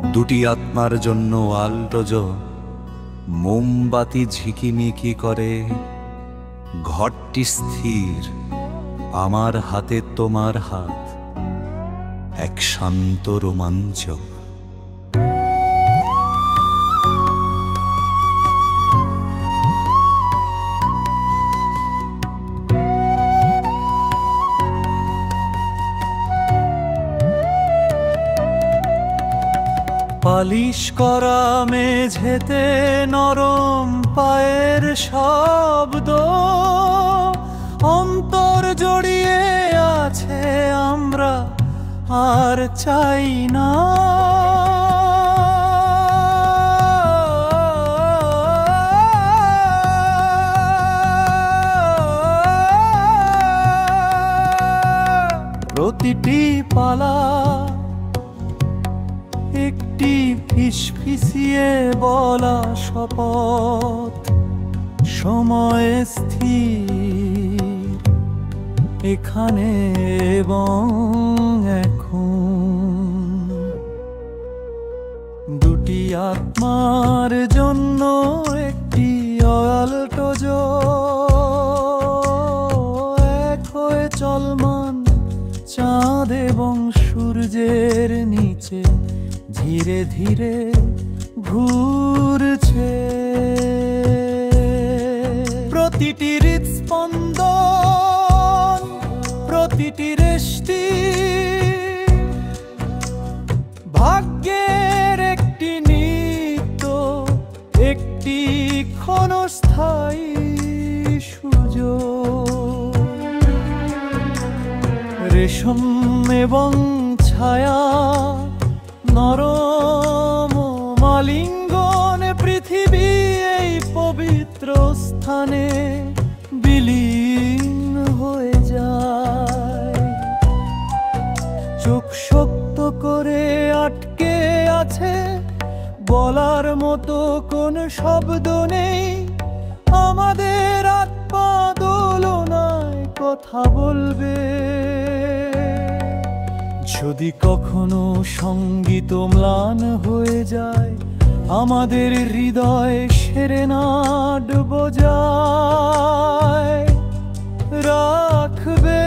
দুটি আত্মার জন্য আলটজ মোমবাতি ঝিকিমিকি করে। ঘরটি স্থির, আমার হাতে তোমার হাত, এক শান্ত রোমাঞ্চ। পালিশ করা মেঝেতে নরম পায়ের শব্দ, অন্তর জড়িয়ে আছে আমরা আর চাই না। প্রতিটি পালা একটি ফিসফিসিয়ে বলা শপথ, সময় স্থির এখানে এবং এখন। দুটি আত্মার জন্য একটি আলটজ, এক হয়ে চলমান চাঁদ এবং সূর্যের নিচে ধীরে ধীরে ঘুরছে। প্রতিটি হৃৎস্পন্দন, প্রতিটি রেশটি ভাগ্যের একটি নিত্য, একটি ক্ষণস্থায়ী সুযোগ। রেশম এবং ছায়া, নরম মালিঙ্গন, পৃথিবী এই পবিত্র স্থানে বিলীন হয়ে যায়। চোখ শক্ত করে আটকে আছে, বলার মতো কোন শব্দ নেই। আমাদের আত্মা দোলনায় কথা বলবে। যদি কখনো সঙ্গীত ম্লান হয়ে যায়, আমাদের হৃদয় সেরেনাড বোঝায় রাখবে।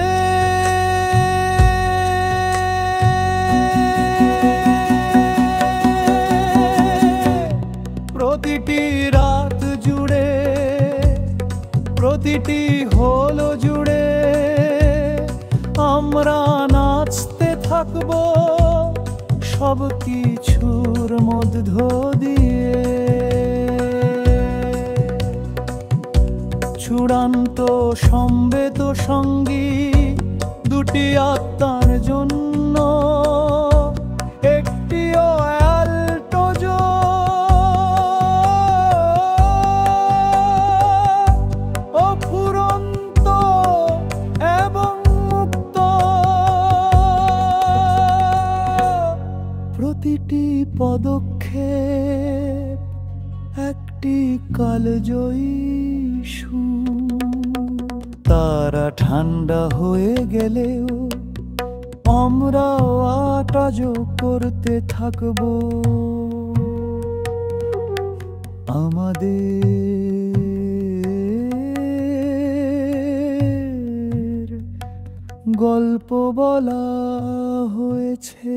প্রতিটি রাত জুড়ে, প্রতিটি হলো জুড়ে আমরা নাচতে থাকবো সব কিছুর মধ্য দিয়ে। চূড়ান্ত সমবেত সঙ্গী দুটি আত্মার জন্য, একটিও আলটজ, অফুরন্ত এবং মুক্ত। প্রতিটি পদক্ষেপ একটি কালজয়ী সুর। তারা ঠান্ডা হয়ে গেলেও আমরাও আটাজ করতে থাকবো আমাদের গল্প বলা হয়েছে।